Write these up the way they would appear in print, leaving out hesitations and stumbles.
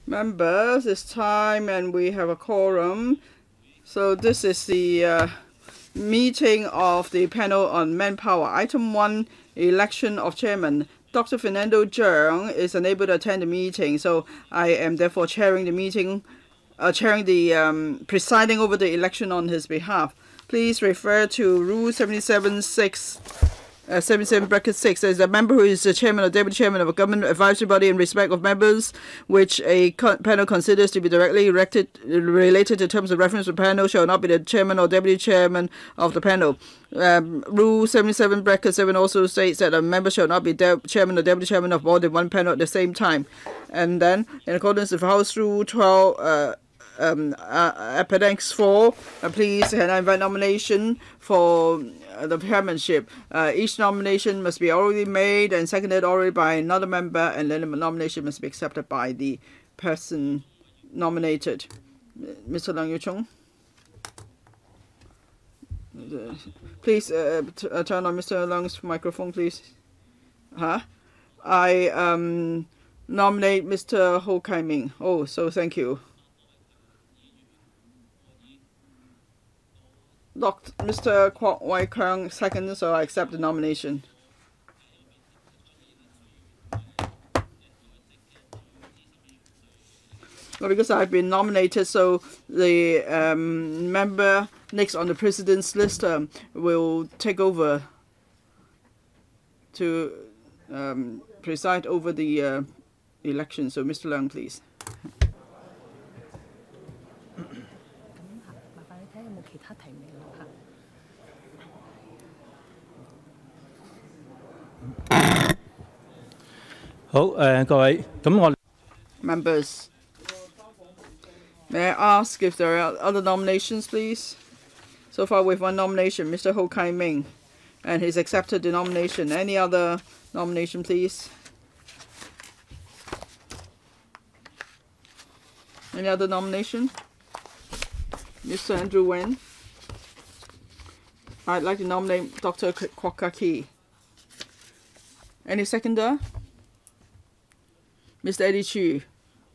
Members, it's time and we have a quorum. So this is the meeting of the panel on manpower. Item 1, election of chairman. Dr. Fernando Zheng is unable to attend the meeting, so I am therefore chairing the meeting, presiding over the election on his behalf. Please refer to Rule 77(6). 77(6) says a member who is the chairman or deputy chairman of a government advisory body in respect of members which a panel considers to be directly related to terms of reference to the panel shall not be the chairman or deputy chairman of the panel. Rule 77(7) also states that a member shall not be chairman or deputy chairman of more than one panel at the same time. And then, in accordance with House Rule 12, Appendix IV, please, can I invite nomination for the chairmanship. Each nomination must be already made and seconded already by another member, and then the nomination must be accepted by the person nominated. Mr. Leung Yu-chung. Please turn on Mr. Leung's microphone, please. I nominate Mr. Ho Kai-ming. Oh, so thank you. Mr. Kwok Wai-keung seconds, so I accept the nomination. Well, because I've been nominated, so the member next on the president's list will take over to preside over the election. So, Mr. Leung, please. Members, may I ask if there are other nominations, please? So far, we have one nomination, Mr. Ho Kai-ming, and he's accepted the nomination. Any other nomination, please? Any other nomination? Mr. Andrew Wen. I'd like to nominate Dr. Kwok Ka-ki. Any seconder? Mr. Eddie Chu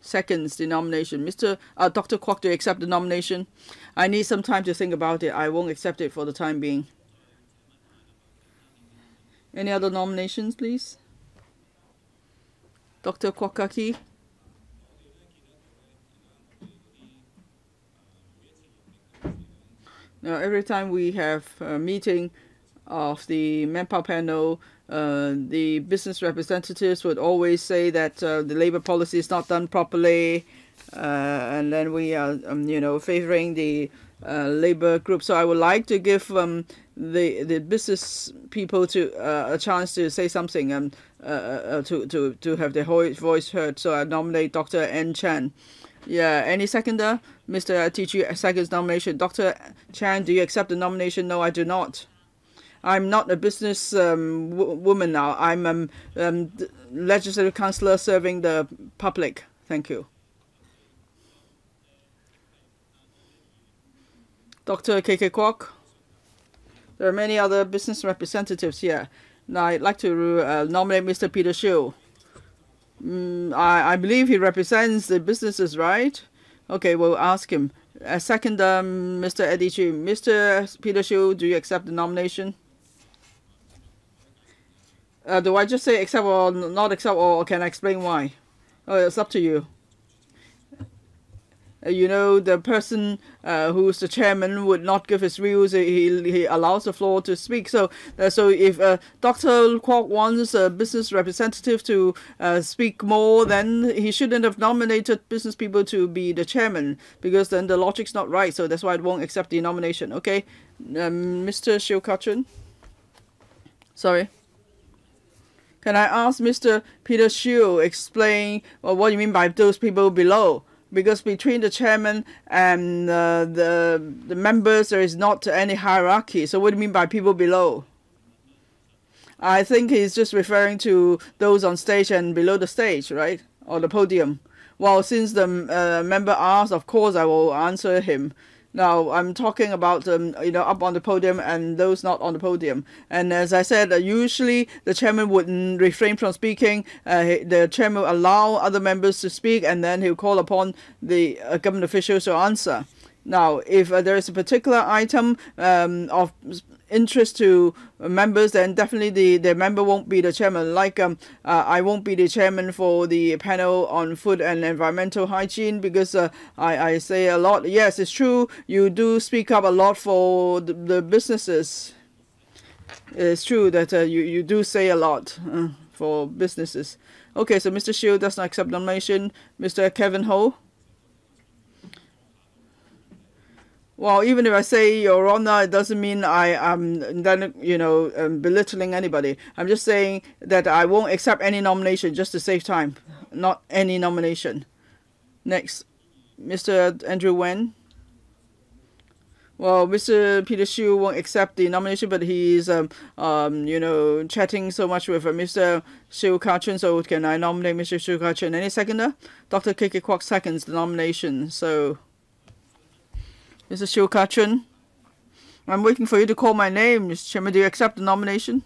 seconds the nomination. Dr. Kwok, do you accept the nomination? I need some time to think about it. I won't accept it for the time being. Any other nominations, please? Dr. Kwok Ka-ki? Now, every time we have a meeting of the manpower panel, the business representatives would always say that the labor policy is not done properly, and then we are, favoring the labor group. So I would like to give the business people a chance to say something and to have their voice heard. So I nominate Dr. N. Chan. Yeah, any seconder? Mr. Tichu seconds nomination. Dr. Chan, do you accept the nomination? No, I do not. I'm not a business woman now. I'm a legislative councillor serving the public. Thank you. Dr. K.K. Kwok. There are many other business representatives here. Now, I'd like to nominate Mr. Peter Shiu. I believe he represents the businesses, right? Okay, we'll ask him. Second, Mr. Eddie Chu. Mr. Peter Shiu, do you accept the nomination? Do I just say accept or not accept, or can I explain why? Oh, it's up to you. The person who's the chairman would not give his views. He allows the floor to speak. So if Dr. Kwok wants a business representative to speak more, then he shouldn't have nominated business people to be the chairman, because then the logic's not right. So that's why I won't accept the nomination. Okay, Mr. Shiu Ka-chun. Sorry. Can I ask Mr. Peter Shiu explain what you mean by those people below? Because between the chairman and the members, there is not any hierarchy. So what do you mean by people below? I think he's just referring to those on stage and below the stage, right? Or the podium. Well, since the member asked, of course I will answer him. Now, I'm talking about, you know, up on the podium and those not on the podium. And as I said, usually the chairman wouldn't refrain from speaking. The chairman will allow other members to speak, and then he'll call upon the government officials to answer. Now, if there is a particular item of interest to members, then definitely the member won't be the chairman. Like I won't be the chairman for the panel on food and environmental hygiene because I say a lot. Yes, it's true. You do speak up a lot for the businesses. It's true that you do say a lot for businesses. Okay, so Mr. Shield does not accept nomination. Mr. Kevin Ho. Well, even if I say Your Honor, it doesn't mean I am then, you know, belittling anybody. I'm just saying that I won't accept any nomination just to save time. Not any nomination. Next, Mr. Andrew Wen. Well, Mr. Peter Hsu won't accept the nomination, but he's, you know, chatting so much with Mr. Hsu Ka-chun, so can I nominate Mr. Hsu Ka-chun? Any seconder? Dr. K.K. Kwok seconds the nomination, so... Mr. Hsu Ka-chun, I'm waiting for you to call my name, Mr. Chairman. Do you accept the nomination?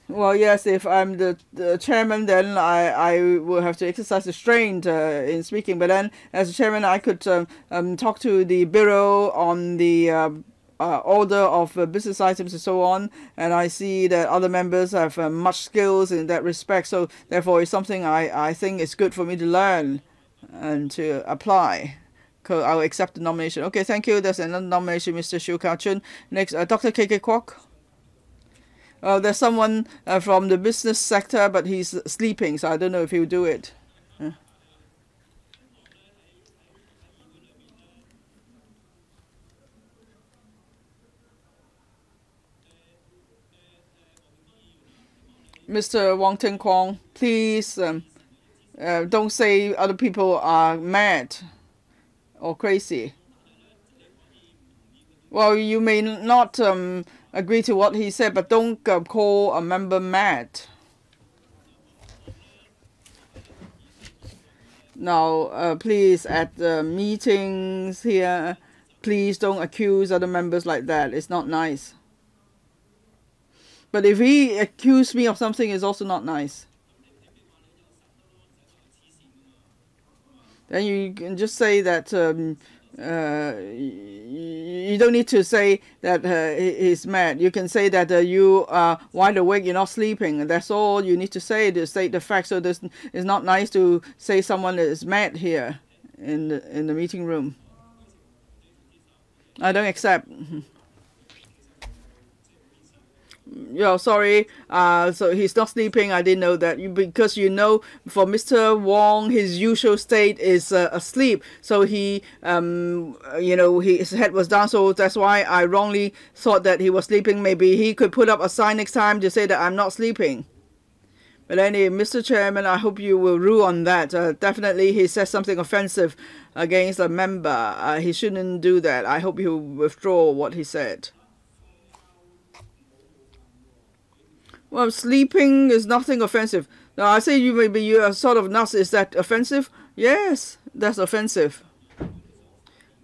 Well, yes, if I'm the chairman, then I will have to exercise restraint in speaking. But then, as a chairman, I could talk to the Bureau on the order of business items and so on. And I see that other members have much skills in that respect. So, therefore, it's something I think is good for me to learn and to apply. I'll accept the nomination. Okay, thank you. There's another nomination, Mr. Hsu Ka-chun. Next, Dr. K.K. Kwok. There's someone from the business sector, but he's sleeping, so I don't know if he'll do it. Mr. Wong Ting Kwong, please don't say other people are mad or crazy. Well, you may not agree to what he said, but don't call a member mad. Now, please, at the meetings here, please don't accuse other members like that. It's not nice. But if he accused me of something, it's also not nice. Then you can just say that you don't need to say that he's mad. You can say that you are wide awake, you're not sleeping. That's all you need to say to state the fact. So it's not nice to say someone is mad here in the meeting room. I don't accept. Yeah, sorry. So he's not sleeping. I didn't know that. Because you know, for Mr. Wong, his usual state is asleep. So he, you know, his head was down. So that's why I wrongly thought that he was sleeping. Maybe he could put up a sign next time to say that I'm not sleeping. But anyway, Mr. Chairman, I hope you will rule on that. Definitely, he says something offensive against a member. He shouldn't do that. I hope he'll withdraw what he said. Well, sleeping is nothing offensive. Now, I say you are sort of nuts. Is that offensive? Yes, that's offensive.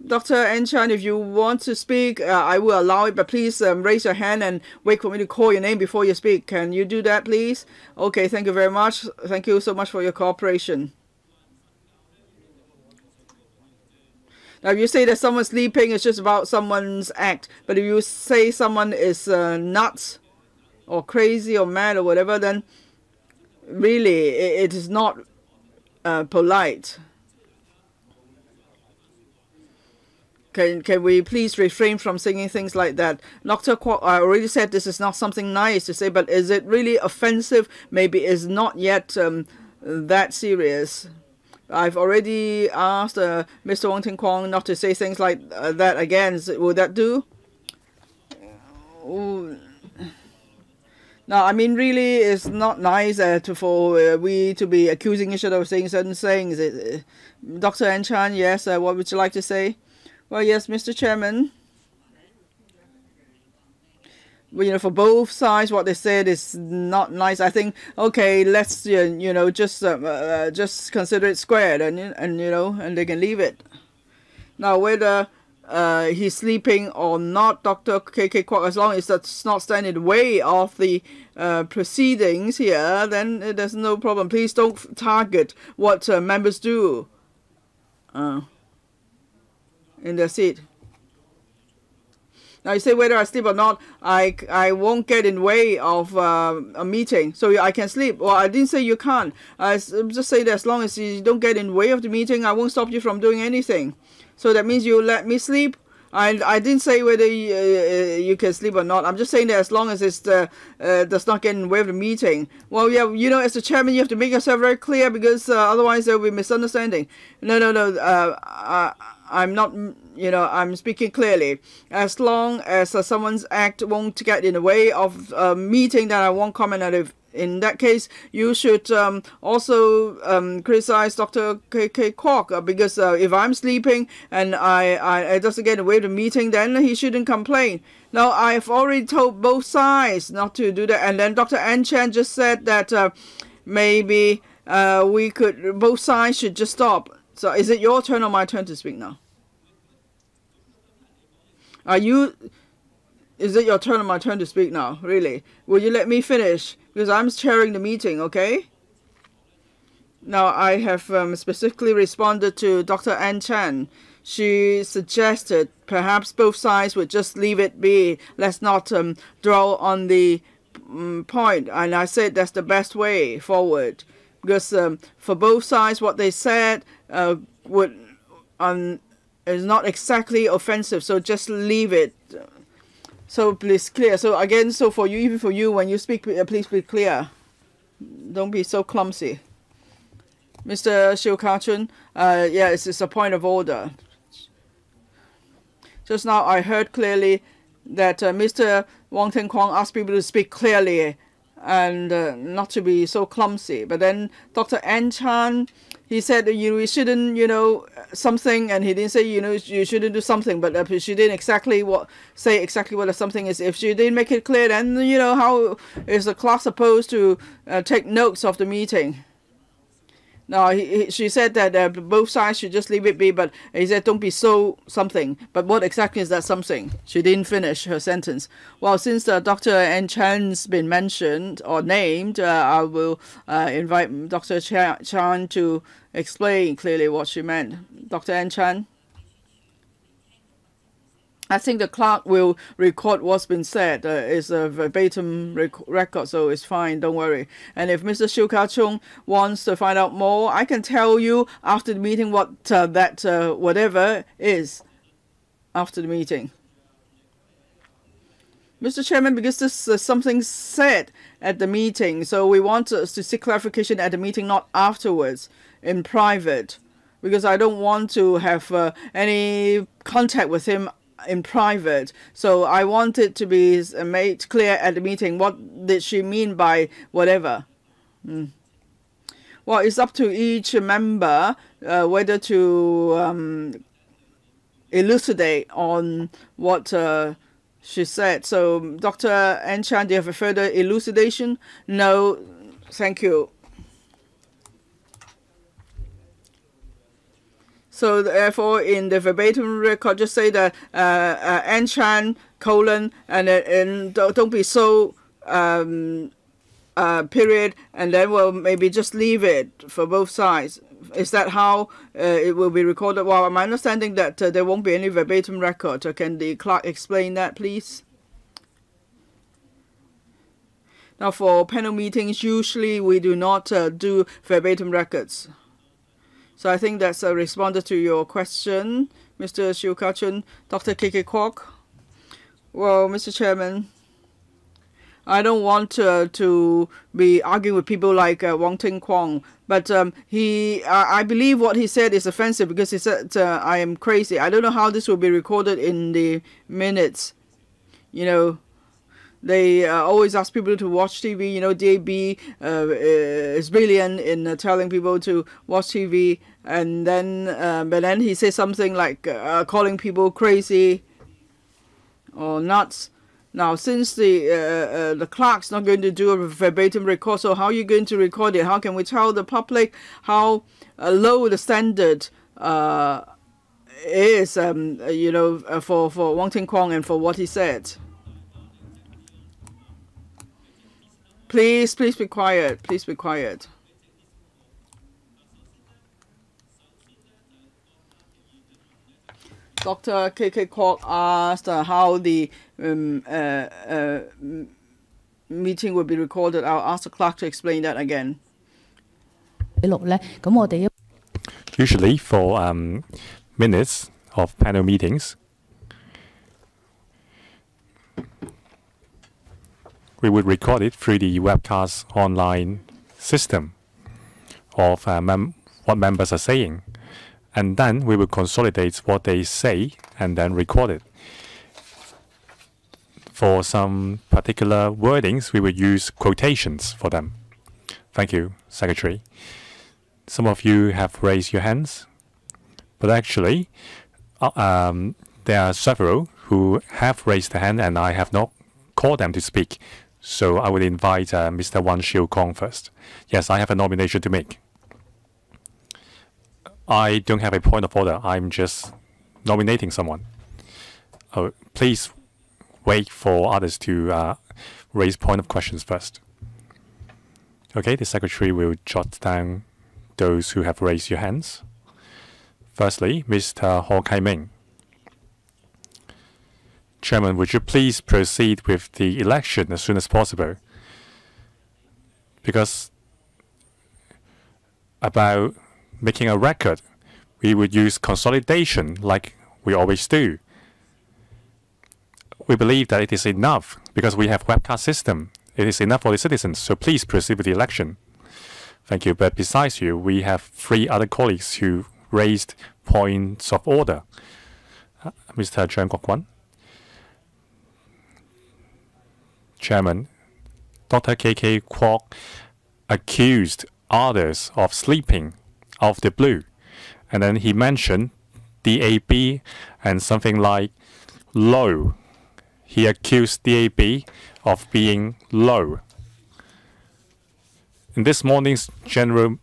Dr. Enchan, if you want to speak, I will allow it, but please raise your hand and wait for me to call your name before you speak. Can you do that, please? Okay, thank you very much. Thank you so much for your cooperation. Now, if you say that someone's sleeping, it's just about someone's act. But if you say someone is nuts, or crazy or mad or whatever, then really it is not polite. Can we please refrain from saying things like that? Dr. Kwok, I already said this is not something nice to say, but is it really offensive? Maybe it's not yet that serious. I've already asked Mr. Wong Ting Kwong not to say things like that again. Will that do? Now, I mean, really, it's not nice for we to be accusing each other of saying certain things. Dr. Enchan, yes, what would you like to say? Well, yes, Mr. Chairman. Well, you know, for both sides, what they said is not nice. I think, okay, let's, you know, just consider it squared, and you know, and they can leave it. Now, whether he's sleeping or not, Dr. K.K. Kwok, as long as that's not standing in the way of the proceedings here, then there's no problem. Please don't target what members do in their seat. Now, you say whether I sleep or not, I won't get in the way of a meeting, so I can sleep. Well, I didn't say you can't. I just say that as long as you don't get in the way of the meeting, I won't stop you from doing anything. So that means you let me sleep. I didn't say whether you can sleep or not. I'm just saying that as long as it's does not get in the way of the meeting. Well, yeah, you know, as the chairman, you have to make yourself very clear, because otherwise there will be misunderstanding. No. I'm not, you know, I'm speaking clearly. As long as someone's act won't get in the way of a meeting, then I won't comment on it. In that case, you should also criticize Dr. K.K. Kwok, because if I'm sleeping and it doesn't get in the way of the meeting, then he shouldn't complain. Now, I've already told both sides not to do that, and then Dr. Ann Chan just said that maybe both sides should just stop. So is it your turn or my turn to speak now? Is it your turn or my turn to speak now? Really? Will you let me finish? Because I'm chairing the meeting, okay? Now, I have specifically responded to Dr. Ann Chan. She suggested perhaps both sides would just leave it be. Let's not dwell on the point. And I said that's the best way forward. Because for both sides, what they said is not exactly offensive. So just leave it. So please clear. So again, so for you, even for you, when you speak, please be clear. Don't be so clumsy. Mr. Siu Ka-chun, yeah, it's a point of order. Just now I heard clearly that Mr. Wong Ting Kwong asked people to speak clearly and not to be so clumsy. But then Dr. Ann Chan, he said we shouldn't, you know, something, and he didn't say, you know, you shouldn't do something, but she didn't say exactly what the something is. If she didn't make it clear, then, you know, how is the class supposed to take notes of the meeting? No, she said that both sides should just leave it be, but he said don't be so something. But what exactly is that something? She didn't finish her sentence. Well, since Dr. Ann Chan's been mentioned or named, I will invite Dr. Chan to explain clearly what she meant. Dr. Ann Chan? I think the clerk will record what's been said. It's a verbatim record, so it's fine, don't worry. And if Mr. Siu Ka-chung wants to find out more, I can tell you after the meeting what whatever is after the meeting. Mr. Chairman, because this is something said at the meeting, so we want to seek clarification at the meeting, not afterwards, in private, because I don't want to have any contact with him in private. So I want it to be made clear at the meeting. What did she mean by whatever? Well, it's up to each member whether to elucidate on what she said. So Dr. Ann Chan, do you have a further elucidation? No, thank you. So therefore, in the verbatim record, just say that Ann Chan, and don't be so, period, and then we'll maybe just leave it for both sides. Is that how it will be recorded? Well, I'm understanding that there won't be any verbatim record. Can the clerk explain that, please? Now, for panel meetings, usually we do not do verbatim records. So I think that's a responded to your question, Mr. Siu Ka-chun. Dr. K.K. Kwok. Well, Mr. Chairman, I don't want to be arguing with people like Wong Ting Kwong, but I believe what he said is offensive because he said I am crazy. I don't know how this will be recorded in the minutes. You know, they always ask people to watch TV. You know, DAB is brilliant in telling people to watch TV, and then but then he says something like calling people crazy or nuts. Now, since the clerk's not going to do a verbatim record, so how are you going to record it? How can we tell the public how low the standard is, for Wong Ting Kwong and for what he said. Please be quiet. Please be quiet. Dr. K.K. Kwok asked how the meeting will be recorded. I'll ask the clerk to explain that again. Usually for minutes of panel meetings, we would record it through the webcast online system of what members are saying. And then we will consolidate what they say and then record it. For some particular wordings, we will use quotations for them. Thank you, Secretary. Some of you have raised your hands, but actually there are several who have raised their hand and I have not called them to speak. So I would invite Mr. Wan Shiu Kong first. Yes, I have a nomination to make. I don't have a point of order. I'm just nominating someone. Oh, please wait for others to raise point of questions first. Okay, the Secretary will jot down those who have raised your hands. Firstly, Mr. Ho Kai-ming. Chairman, would you please proceed with the election as soon as possible? Because about making a record, we would use consolidation like we always do. We believe that it is enough because we have webcast system. It is enough for the citizens, so please proceed with the election. Thank you. But besides you, we have 3 other colleagues who raised points of order. Mr. Chang Kok-wan. Chairman, Dr. K.K. Kwok accused others of sleeping out of the blue. And then he mentioned DAB and something like low. He accused DAB of being low. In this morning's general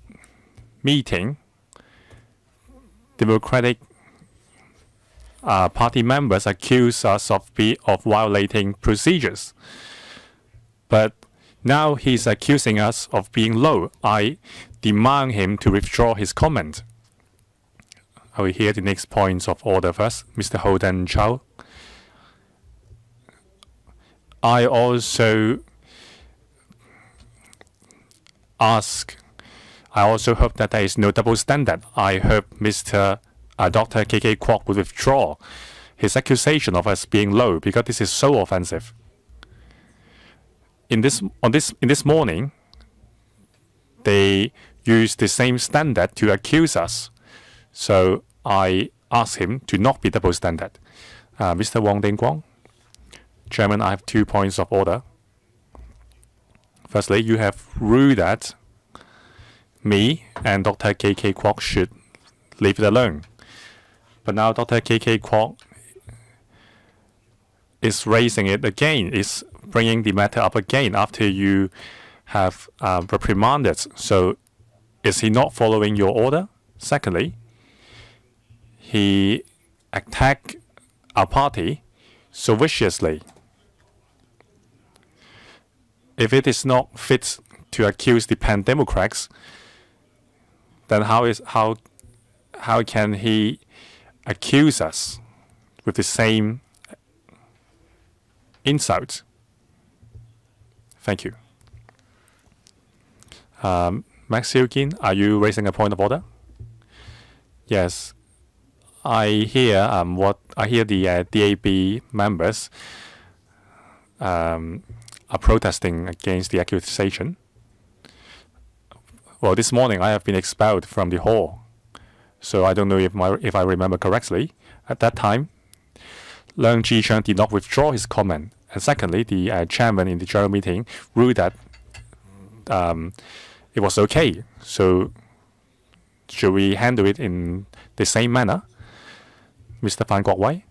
meeting, Democratic Party members accused us of violating procedures. But now he's accusing us of being low. I demand him to withdraw his comment. I will hear the next points of order first. Mr. Holden Chow. I also hope that there is no double standard. I hope Mr. Dr. K.K. Kwok will withdraw his accusation of us being low because this is so offensive. In this morning, they used the same standard to accuse us. So I ask him to not be double standard. Mr. Wong Ting Kwong. Chairman, I have 2 points of order. Firstly, you have ruled that me and Dr. K.K. Kwok should leave it alone. But now Dr. K.K. Kwok is raising it again, is bringing the matter up again after you have reprimanded. So is he not following your order? Secondly, he attacked our party so viciously. If it is not fit to accuse the Pan Democrats, then how can he accuse us with the same insult? Thank you. Max Silkin, are you raising a point of order? Yes. I hear the DAB members are protesting against the accusation. Well, this morning I have been expelled from the hall, so I don't know if I remember correctly. At that time, Leung Ji-chang did not withdraw his comment, and secondly, the chairman in the general meeting ruled that it was okay. So, should we handle it in the same manner? Mr. Fan Kwok-wai,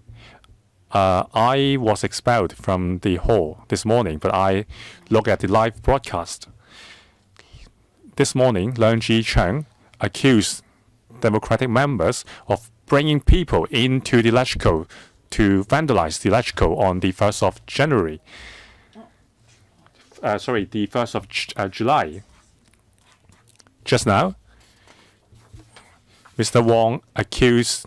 I was expelled from the hall this morning, but I looked at the live broadcast. This morning, Leung Ji-chang accused Democratic members of bringing people into the electrical to vandalize the electrical on the 1st of January. The 1st of July. Just now, Mr. Wong accused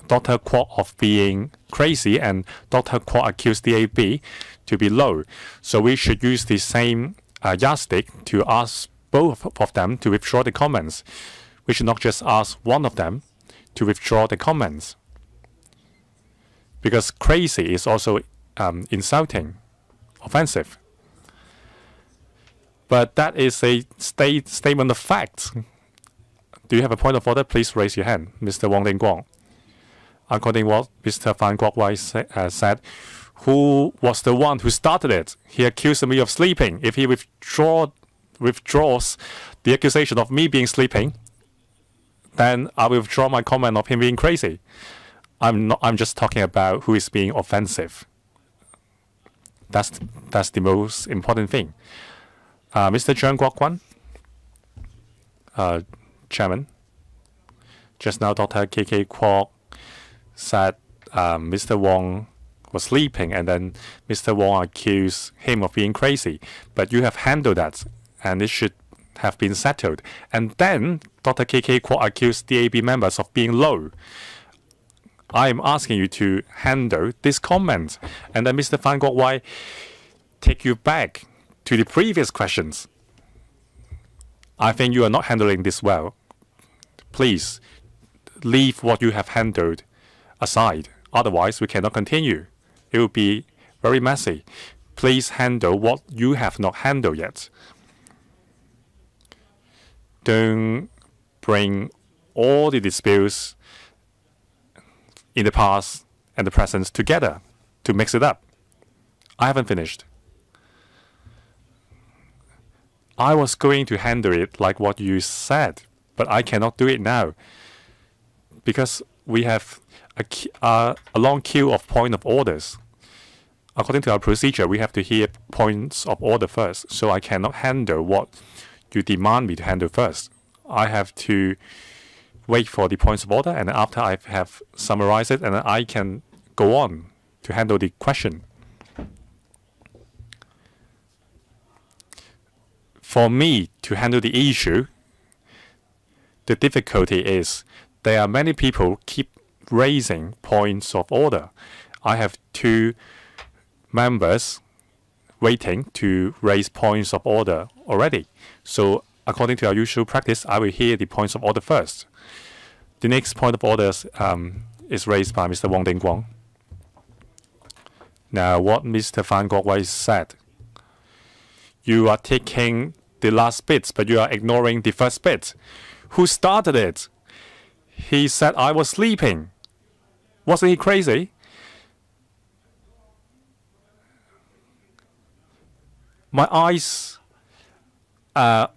Dr. Kwok of being crazy, and Dr. Kwok accused DAB to be low. So we should use the same yardstick to ask both of them to withdraw the comments. We should not just ask one of them to withdraw the comments, because crazy is also insulting, offensive. But that is a statement of fact. Do you have a point of order? Please raise your hand, Mr. Wong Ling Kwong. According to what Mr. Fan Kwok Wai said, who was the one who started it? He accused me of sleeping. If he withdraws the accusation of me being sleeping, then I will withdraw my comment of him being crazy. I'm just talking about who is being offensive. That's the most important thing. Mr. Cheung Kwok Kwan, Chairman. Just now, Dr. K.K. Kwok said Mr. Wong was sleeping, and then Mr. Wong accused him of being crazy. But you have handled that, and it should have been settled. And then Dr. K.K. Kwok accused DAB members of being low. I am asking you to handle this comment. And then Mr. Fan Kwok Wai take you back to the previous questions. I think you are not handling this well. Please leave what you have handled aside. Otherwise, we cannot continue. It will be very messy. Please handle what you have not handled yet. Don't bring all the disputes in the past and the present together to mix it up. I haven't finished. I was going to handle it like what you said, but I cannot do it now because we have a long queue of point of orders. According to our procedure, we have to hear points of order first, so I cannot handle what you demand me to handle first. I have to wait for the points of order, and after I have summarized it, and I can go on to handle the question. For me to handle the issue, the difficulty is there are many people keep raising points of order. I have two members waiting to raise points of order already. So according to our usual practice, I will hear the points of order first. The next point of order is raised by Mr. Wong Ling Kwong. Now, what Mr. Fan Kwok Wai said, you are taking the last bits, but you are ignoring the first bit. Who started it? He said I was sleeping. Wasn't he crazy? My eyes are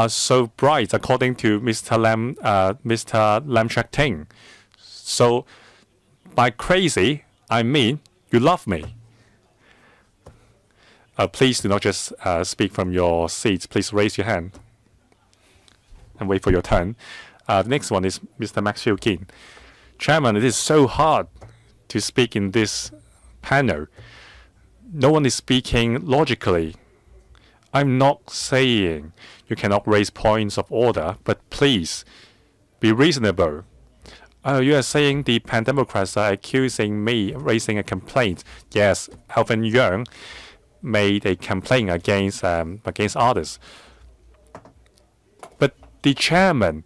so bright, according to Mr. Lam Chak Ting. So by crazy, I mean you love me. Please do not just speak from your seats. Please raise your hand and wait for your turn. The next one is Mr. Maxwell Kin. Chairman, it is so hard to speak in this panel. No one is speaking logically. I'm not saying you cannot raise points of order, but please be reasonable. You are saying the Pan Democrats are accusing me of raising a complaint. Yes, Alvin Young made a complaint against others. But the chairman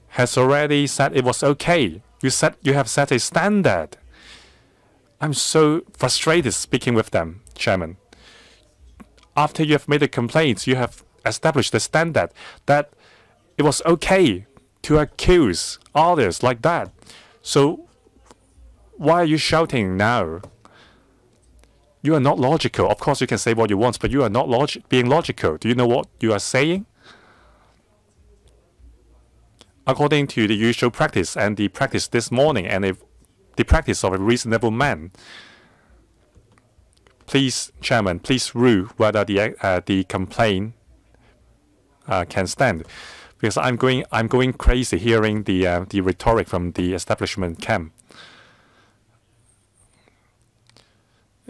has already said it was okay. You have set a standard. I'm so frustrated speaking with them, Chairman. After you have made a complaint, you have established the standard that it was okay to accuse others like that. So why are you shouting now? You are not logical. Of course, you can say what you want, but you are not being logical. Do you know what you are saying? According to the usual practice and the practice this morning and the practice of a reasonable man, please, Chairman, please rule whether the complaint can stand. because I'm going crazy hearing the rhetoric from the establishment camp.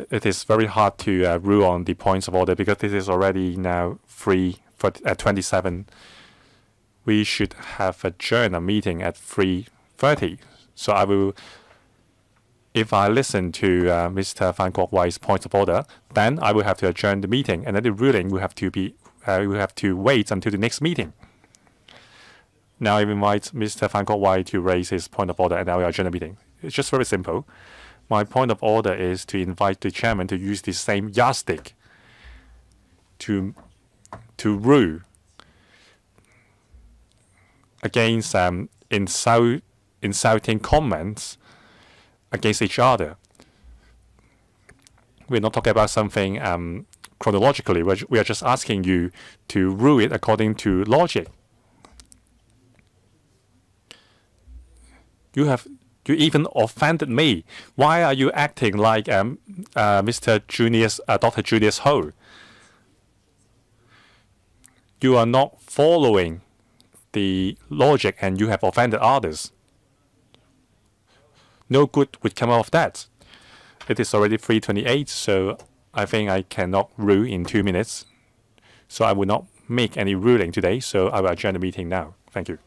It is very hard to rule on the points of order because this is already now 3:27. We should have adjourned a meeting at 3:30. So I will, if I listen to Mr. Fan Kwok Wai's point of order, then I will have to adjourn the meeting, and then the ruling will have to be we will have to wait until the next meeting. Now I invite Mr. Fan Kwok Wai to raise his point of order, and I will adjourn the meeting. It's just very simple. My point of order is to invite the chairman to use the same yardstick to rule against insulting comments against each other. We're not talking about something chronologically. We are just asking you to rule it according to logic. You even offended me. Why are you acting like Dr. Julius Ho? You are not following the logic, and you have offended others. No good would come out of that. It is already 3:28, so I think I cannot rule in 2 minutes. So I will not make any ruling today, so I will adjourn the meeting now. Thank you.